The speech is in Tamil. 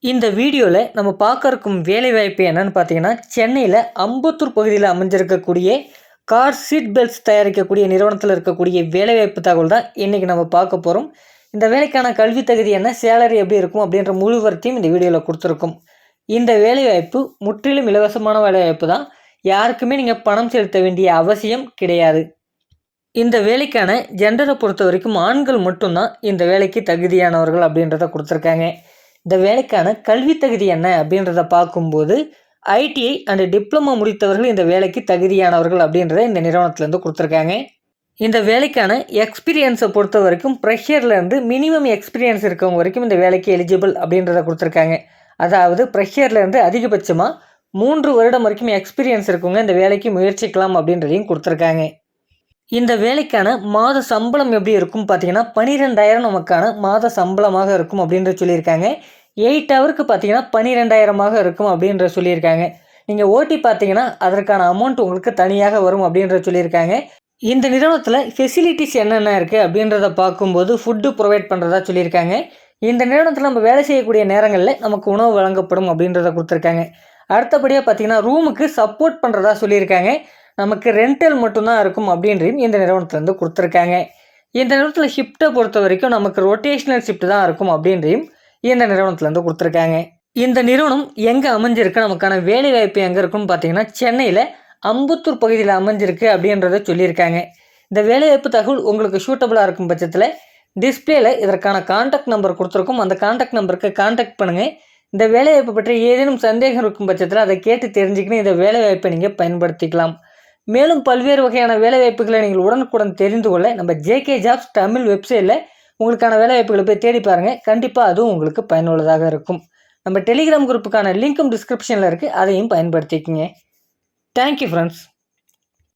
இந்த வீடியோவில் நம்ம பார்க்க இருக்கும் வேலைவாய்ப்பு என்னன்னு பார்த்தீங்கன்னா, சென்னையில் அம்பத்தூர் பகுதியில் அமைஞ்சிருக்கக்கூடிய கார் சீட் பெல்ட்ஸ் தயாரிக்கக்கூடிய நிறுவனத்தில் இருக்கக்கூடிய வேலைவாய்ப்பு தகவல் தான் இன்றைக்கி நம்ம பார்க்க போகிறோம். இந்த வேலைக்கான கல்வி தகுதி என்ன, சேலரி எப்படி இருக்கும் அப்படின்ற முழுவர்த்தையும் இந்த வீடியோவில் கொடுத்துருக்கோம். இந்த வேலைவாய்ப்பு முற்றிலும் இலவசமான வேலைவாய்ப்பு தான். யாருக்குமே நீங்கள் பணம் செலுத்த வேண்டிய அவசியம் கிடையாது. இந்த வேலைக்கான ஜெண்டரை பொறுத்த வரைக்கும் ஆண்கள் மட்டும்தான் இந்த வேலைக்கு தகுதியானவர்கள் அப்படின்றத கொடுத்துருக்காங்க. இந்த வேலைக்கான கல்வி தகுதி என்ன அப்படின்றத பார்க்கும்போது ஐடிஐ அண்ட் டிப்ளமோ முடித்தவர்கள் இந்த வேலைக்கு தகுதியானவர்கள் அப்படின்றத இந்த நிறுவனத்துலேருந்து கொடுத்துருக்காங்க. இந்த வேலைக்கான எக்ஸ்பீரியன்ஸை பொறுத்த வரைக்கும் ப்ரெஷர்லேருந்து மினிமம் எக்ஸ்பீரியன்ஸ் இருக்கவங்க வரைக்கும் இந்த வேலைக்கு எலிஜிபிள் அப்படின்றத கொடுத்துருக்காங்க. அதாவது ப்ரெஷர்லேருந்து அதிகபட்சமாக 3 வருடம் வரைக்கும் எக்ஸ்பீரியன்ஸ் இருக்கவங்க இந்த வேலைக்கு முயற்சிக்கலாம் அப்படின்றதையும் கொடுத்துருக்காங்க. இந்த வேலைக்கான மாத சம்பளம் எப்படி இருக்கும் பார்த்தீங்கன்னா, 12,000 நமக்கான மாத சம்பளமாக இருக்கும் அப்படின்ற சொல்லியிருக்காங்க. 8 ஹவருக்கு பார்த்தீங்கன்னா 12,000 இருக்கும் அப்படின்ற சொல்லியிருக்காங்க. நீங்கள் ஓட்டி பார்த்தீங்கன்னா அதற்கான அமௌண்ட் உங்களுக்கு தனியாக வரும் அப்படின்ற சொல்லியிருக்காங்க. இந்த நிறுவனத்தில் ஃபெசிலிட்டிஸ் என்னென்ன இருக்குது அப்படின்றத பார்க்கும்போது ஃபுட்டு ப்ரொவைட் பண்ணுறதா சொல்லியிருக்காங்க. இந்த நிறுவனத்தில் நம்ம வேலை செய்யக்கூடிய நேரங்களில் நமக்கு உணவு வழங்கப்படும் அப்படின்றத கொடுத்துருக்காங்க. அடுத்தபடியாக பார்த்தீங்கன்னா ரூமுக்கு சப்போர்ட் பண்ணுறதா சொல்லியிருக்காங்க. நமக்கு ரெண்டல் மட்டும்தான் இருக்கும் அப்படின்றையும் இந்த நிறுவனத்துலேருந்து கொடுத்துருக்காங்க. இந்த நிறுவனத்தில் ஷிஃப்ட்டை பொறுத்த வரைக்கும் நமக்கு ரொட்டேஷ்னல் ஷிஃப்ட் தான் இருக்கும் அப்படின்றையும் இந்த நிறுவனத்துலேருந்து கொடுத்துருக்காங்க. இந்த நிறுவனம் எங்கே அமைஞ்சிருக்கு, நமக்கான வேலை வாய்ப்பு எங்கே இருக்குன்னு பார்த்தீங்கன்னா சென்னையில் அம்பத்தூர் பகுதியில் அமைஞ்சிருக்கு அப்படின்றத சொல்லியிருக்காங்க. இந்த வேலைவாய்ப்பு தகவல் உங்களுக்கு சூட்டபுளாக இருக்கும் பட்சத்தில் டிஸ்பிளேயில் இதற்கான கான்டாக்ட் நம்பர் கொடுத்துருக்கோம். அந்த கான்டாக்ட் நம்பருக்கு கான்டாக்ட் பண்ணுங்கள். இந்த வேலைவாய்ப்பு பற்றி ஏதேனும் சந்தேகம் இருக்கும் பட்சத்தில் அதை கேட்டு தெரிஞ்சுக்கின்னு இந்த வேலைவாய்ப்பை நீங்கள் பயன்படுத்திக்கலாம். மேலும் பல்வேறு வகையான வேலைவாய்ப்புகளை நீங்கள் உடனுக்குடன் தெரிந்து கொள்ள நம்ம ஜேகே ஜாப்ஸ் தமிழ் வெப்சைட்டில் உங்களுக்கான வேலைவாய்ப்புகளை போய் தேடி பாருங்கள். கண்டிப்பாக அதுவும் உங்களுக்கு பயனுள்ளதாக இருக்கும். நம்ம டெலிகிராம் குரூப்புக்கான லிங்க்கும் டிஸ்கிரிப்ஷனில் இருக்குது, அதையும் பயன்படுத்திக்கங்க. Thank you friends.